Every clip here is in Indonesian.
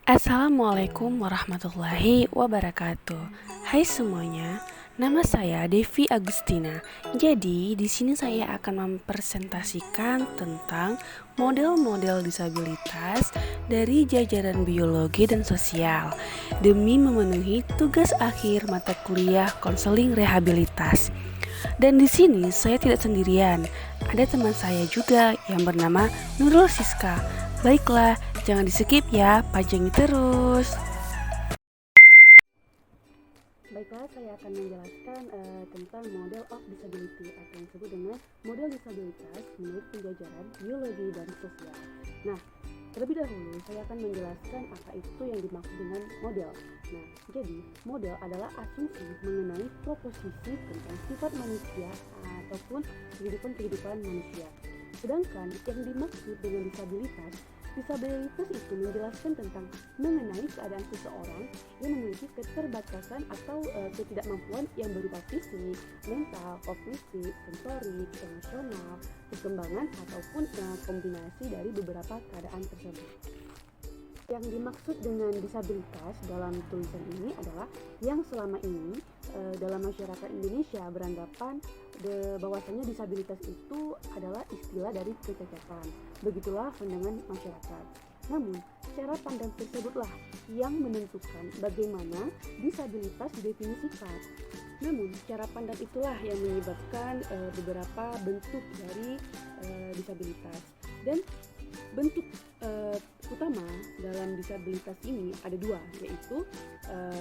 Assalamualaikum warahmatullahi wabarakatuh. Hai semuanya, nama saya Devi Agustina. Jadi, di sini saya akan mempresentasikan tentang model-model disabilitas dari jajaran biologi dan sosial demi memenuhi tugas akhir mata kuliah konseling rehabilitas. Dan di sini saya tidak sendirian, ada teman saya juga yang bernama Nurul Siska. Baiklah, jangan di-skip ya, panjangin terus. Baiklah, saya akan menjelaskan tentang model of disability atau yang disebut dengan model disabilitas menurut penjajaran biologi dan sosial. Nah, terlebih dahulu saya akan menjelaskan apa itu yang dimaksud dengan model. Nah, jadi model adalah asumsi mengenai proposisi tentang sifat manusia ataupun kehidupan manusia. Sedangkan yang dimaksud dengan disabilitas itu menjelaskan tentang mengenai keadaan seseorang yang memiliki keterbatasan atau ketidakmampuan yang berupa fisik, mental, kognitif, sensorik, emosional, perkembangan ataupun kombinasi dari beberapa keadaan tersebut. Yang dimaksud dengan disabilitas dalam tulisan ini adalah yang selama ini dalam masyarakat Indonesia beranggapan bahwasanya disabilitas itu adalah istilah dari kecacatan. Begitulah pandangan masyarakat. Namun, cara pandang tersebutlah yang menentukan bagaimana disabilitas didefinisikan. Namun, cara pandang itulah yang menyebabkan beberapa bentuk dari disabilitas. Dan bentuk utama dalam disabilitas ini ada dua, yaitu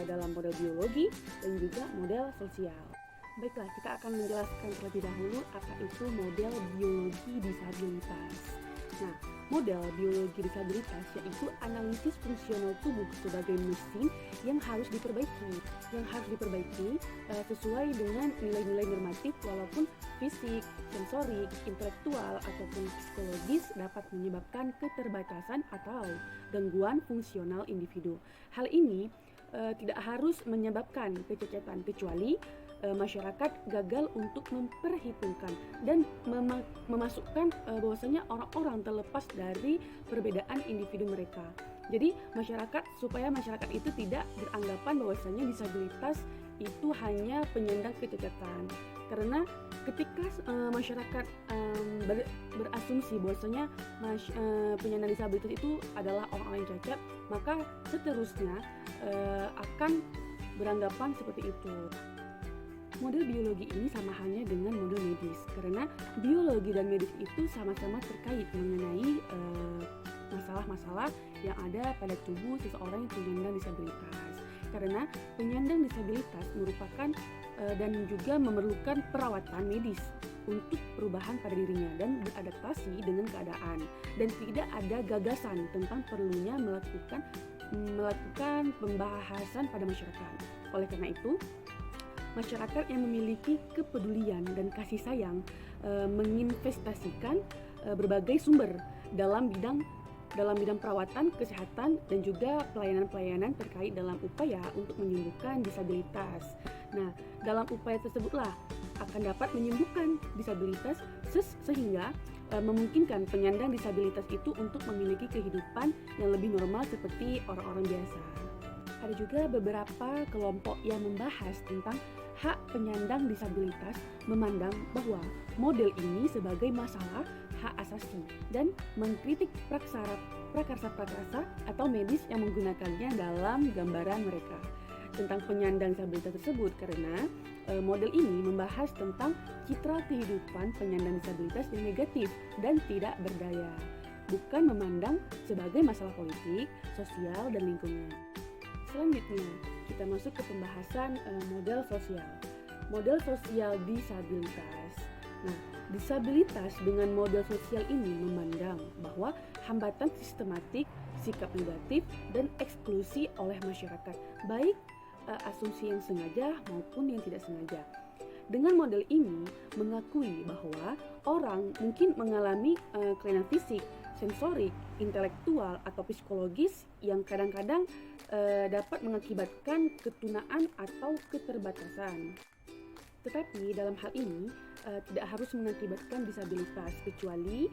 dalam model biologi dan juga model sosial. Baiklah, kita akan menjelaskan terlebih dahulu apa itu model biologi disabilitas. Nah, model biologi disabilitas yaitu analisis fungsional tubuh sebagai mesin yang harus diperbaiki sesuai dengan nilai-nilai normatif, walaupun fisik, sensorik, intelektual ataupun psikologis dapat menyebabkan keterbatasan atau gangguan fungsional individu. Hal ini tidak harus menyebabkan kecacatan kecuali masyarakat gagal untuk memperhitungkan dan memasukkan bahwasanya orang-orang terlepas dari perbedaan individu mereka. Jadi supaya masyarakat itu tidak beranggapan bahwasanya disabilitas itu hanya penyandang kecacatan. Karena ketika masyarakat berasumsi bahwasanya penyandang disabilitas itu adalah orang-orang yang cacat, maka seterusnya akan beranggapan seperti itu. Model biologi ini sama halnya dengan model medis, karena biologi dan medis itu sama-sama terkait mengenai masalah-masalah yang ada pada tubuh seseorang yang penyandang disabilitas. Karena penyandang disabilitas merupakan dan juga memerlukan perawatan medis untuk perubahan pada dirinya dan beradaptasi dengan keadaan, dan tidak ada gagasan tentang perlunya melakukan pembahasan pada masyarakat. Oleh karena itu, masyarakat yang memiliki kepedulian dan kasih sayang menginvestasikan berbagai sumber dalam bidang perawatan, kesehatan, dan juga pelayanan-pelayanan terkait dalam upaya untuk menyembuhkan disabilitas. Nah, dalam upaya tersebutlah akan dapat menyembuhkan disabilitas sehingga memungkinkan penyandang disabilitas itu untuk memiliki kehidupan yang lebih normal seperti orang-orang biasa. Ada juga beberapa kelompok yang membahas tentang hak penyandang disabilitas, memandang bahwa model ini sebagai masalah hak asasi dan mengkritik prakarsa-prakarsa atau medis yang menggunakannya dalam gambaran mereka tentang penyandang disabilitas tersebut, karena model ini membahas tentang citra kehidupan penyandang disabilitas yang negatif dan tidak berdaya, bukan memandang sebagai masalah politik, sosial, dan lingkungan. Selanjutnya, kita masuk ke pembahasan model sosial. Model sosial disabilitas. Nah, disabilitas dengan model sosial ini memandang bahwa hambatan sistematik, sikap negatif, dan eksklusi oleh masyarakat, baik asumsi yang sengaja maupun yang tidak sengaja. Dengan model ini mengakui bahwa orang mungkin mengalami kelainan fisik, sensorik, intelektual, atau psikologis yang kadang-kadang dapat mengakibatkan ketunaan atau keterbatasan. Tetapi dalam hal ini tidak harus mengakibatkan disabilitas, kecuali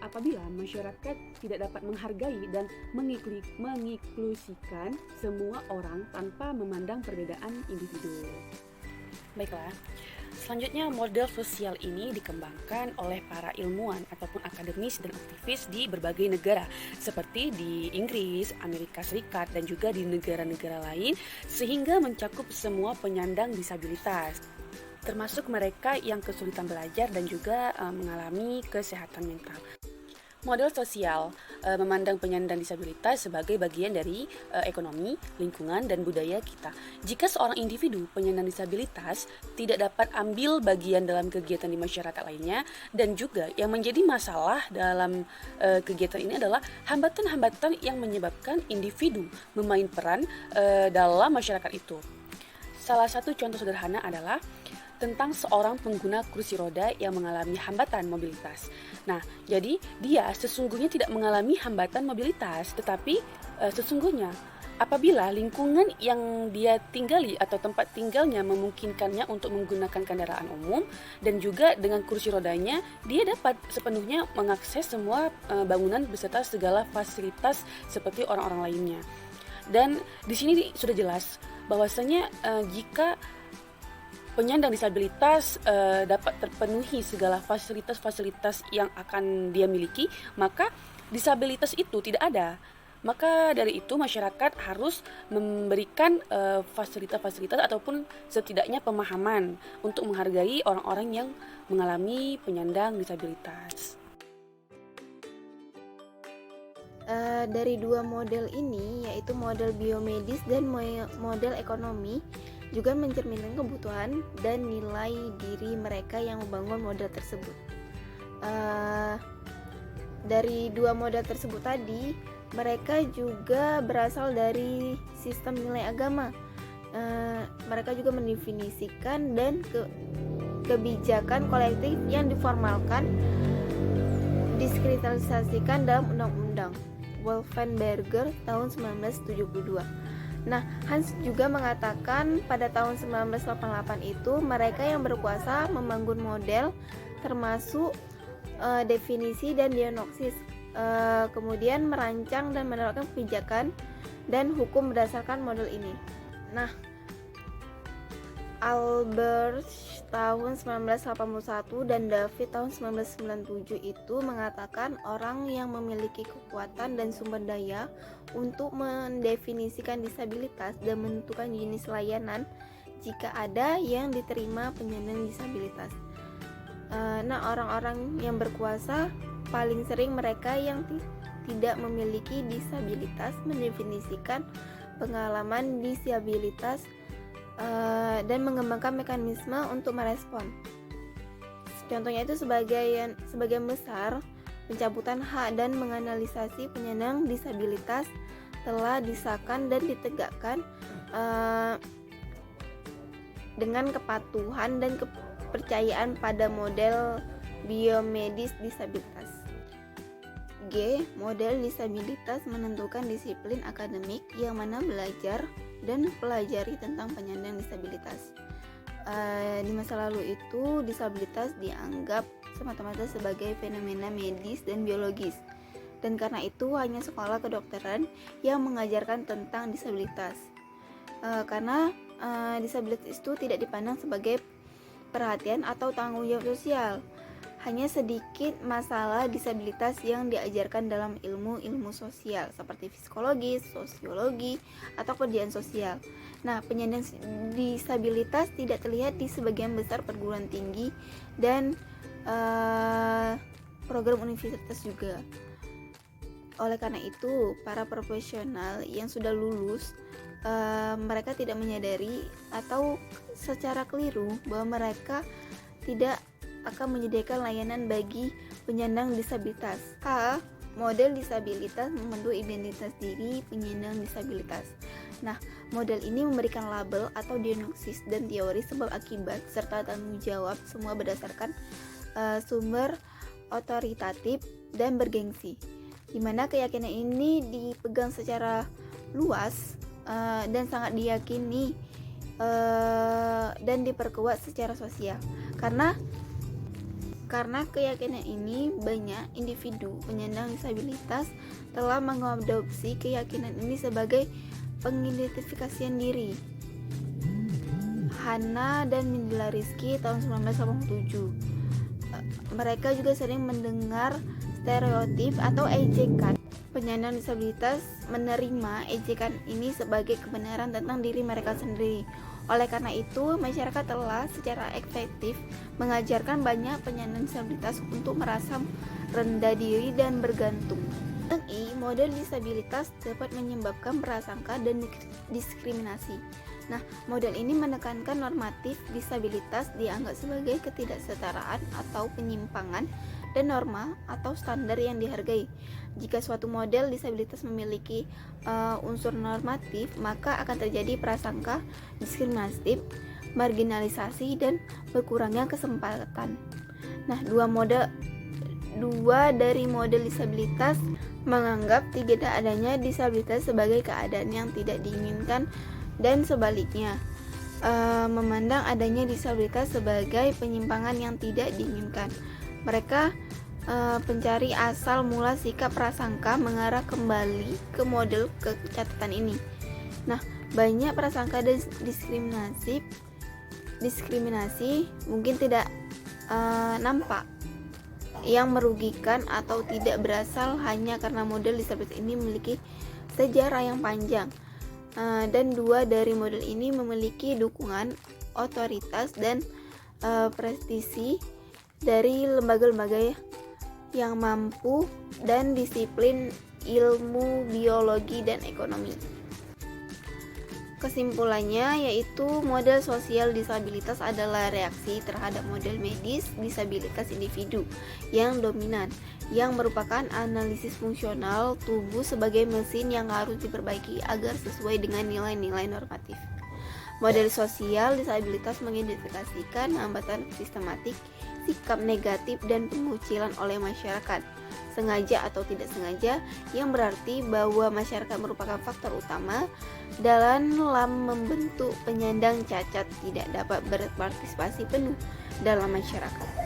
apabila masyarakat tidak dapat menghargai dan menginklusikan semua orang tanpa memandang perbedaan individu. Baiklah, selanjutnya model sosial ini dikembangkan oleh para ilmuwan ataupun akademis dan aktivis di berbagai negara seperti di Inggris, Amerika Serikat, dan juga di negara-negara lain sehingga mencakup semua penyandang disabilitas, termasuk mereka yang kesulitan belajar dan juga mengalami kesehatan mental. Model sosial memandang penyandang disabilitas sebagai bagian dari ekonomi, lingkungan, dan budaya kita. Jika seorang individu penyandang disabilitas tidak dapat ambil bagian dalam kegiatan di masyarakat lainnya, dan juga yang menjadi masalah dalam kegiatan ini adalah hambatan-hambatan yang menyebabkan individu memain peran dalam masyarakat itu. Salah satu contoh sederhana adalah tentang seorang pengguna kursi roda yang mengalami hambatan mobilitas. Nah, jadi dia sesungguhnya tidak mengalami hambatan mobilitas, tetapi sesungguhnya apabila lingkungan yang dia tinggali atau tempat tinggalnya memungkinkannya untuk menggunakan kendaraan umum dan juga dengan kursi rodanya, dia dapat sepenuhnya mengakses semua bangunan beserta segala fasilitas seperti orang-orang lainnya. Dan di sini sudah jelas bahwasanya jika penyandang disabilitas dapat terpenuhi segala fasilitas-fasilitas yang akan dia miliki, maka disabilitas itu tidak ada. Maka dari itu masyarakat harus memberikan fasilitas-fasilitas ataupun setidaknya pemahaman untuk menghargai orang-orang yang mengalami penyandang disabilitas. Dari dua model ini, yaitu model biomedis dan model ekonomi, juga mencerminkan kebutuhan dan nilai diri mereka yang membangun model tersebut. Dari dua model tersebut tadi, mereka juga berasal dari sistem nilai agama. Mereka juga mendefinisikan dan kebijakan kolektif yang diformalkan, diskristalisasikan dalam undang-undang Wolfenberger tahun 1972. Nah, Hans juga mengatakan pada tahun 1988 itu mereka yang berkuasa membangun model termasuk definisi dan diagnosis, kemudian merancang dan menerapkan kebijakan dan hukum berdasarkan model ini. Nah, Albert tahun 1981 dan David tahun 1997 itu mengatakan orang yang memiliki kekuatan dan sumber daya untuk mendefinisikan disabilitas dan menentukan jenis layanan jika ada yang diterima penyandang disabilitas. Nah, orang-orang yang berkuasa paling sering mereka yang tidak memiliki disabilitas mendefinisikan pengalaman disabilitas dan mengembangkan mekanisme untuk merespon. Contohnya itu sebagian besar pencabutan hak dan menganalisasi penyandang disabilitas telah disahkan dan ditegakkan dengan kepatuhan dan kepercayaan pada model biomedis disabilitas. G. Model disabilitas menentukan disiplin akademik yang mana belajar dan pelajari tentang penyandang disabilitas. Di masa lalu itu disabilitas dianggap semata-mata sebagai fenomena medis dan biologis, dan karena itu hanya sekolah kedokteran yang mengajarkan tentang disabilitas. Karena disabilitas itu tidak dipandang sebagai perhatian atau tanggung jawab sosial. Hanya sedikit masalah disabilitas yang diajarkan dalam ilmu-ilmu sosial seperti psikologi, sosiologi, atau kerjaan sosial. Nah, penyandang disabilitas tidak terlihat di sebagian besar perguruan tinggi dan program universitas juga. Oleh karena itu, para profesional yang sudah lulus mereka tidak menyadari atau secara keliru bahwa mereka tidak akan menyediakan layanan bagi penyandang disabilitas. H. Model disabilitas membentuk identitas diri penyandang disabilitas. Nah, model ini memberikan label atau diagnosis dan teori sebab akibat serta tanggung jawab semua berdasarkan sumber otoritatif dan bergengsi, di mana keyakinan ini dipegang secara luas dan sangat diyakini dan diperkuat secara sosial. Karena Karena keyakinan ini, banyak individu penyandang disabilitas telah mengadopsi keyakinan ini sebagai pengidentifikasian diri. Hana dan Mindela Rizky tahun 1987. Mereka juga sering mendengar stereotip atau ejekan. Penyandang disabilitas menerima ejekan ini sebagai kebenaran tentang diri mereka sendiri. Oleh karena itu, masyarakat telah secara efektif mengajarkan banyak penyandang disabilitas untuk merasa rendah diri dan bergantung. Model disabilitas dapat menyebabkan prasangka dan diskriminasi. Nah, model ini menekankan normatif disabilitas dianggap sebagai ketidaksetaraan atau penyimpangan dan norma atau standar yang dihargai. Jika suatu model disabilitas memiliki unsur normatif, maka akan terjadi prasangka diskriminatif, marginalisasi, dan berkurangnya kesempatan. Nah, dua dari model disabilitas menganggap tidak adanya disabilitas sebagai keadaan yang tidak diinginkan dan sebaliknya, memandang adanya disabilitas sebagai penyimpangan yang tidak diinginkan. Mereka pencari asal mula sikap prasangka mengarah kembali ke model catatan ini. Nah, banyak prasangka dan diskriminasi mungkin tidak nampak yang merugikan atau tidak berasal hanya karena model disabilitas ini memiliki sejarah yang panjang, dan dua dari model ini memiliki dukungan otoritas dan prestisi dari lembaga-lembaga yang mampu dan disiplin ilmu biologi dan ekonomi. Kesimpulannya yaitu model sosial disabilitas adalah reaksi terhadap model medis disabilitas individu yang dominan, yang merupakan analisis fungsional tubuh sebagai mesin yang harus diperbaiki agar sesuai dengan nilai-nilai normatif. Model sosial disabilitas mengidentifikasikan hambatan sistematik, sikap negatif, dan pengucilan oleh masyarakat, sengaja atau tidak sengaja, yang berarti bahwa masyarakat merupakan faktor utama dalam membentuk penyandang cacat tidak dapat berpartisipasi penuh dalam masyarakat.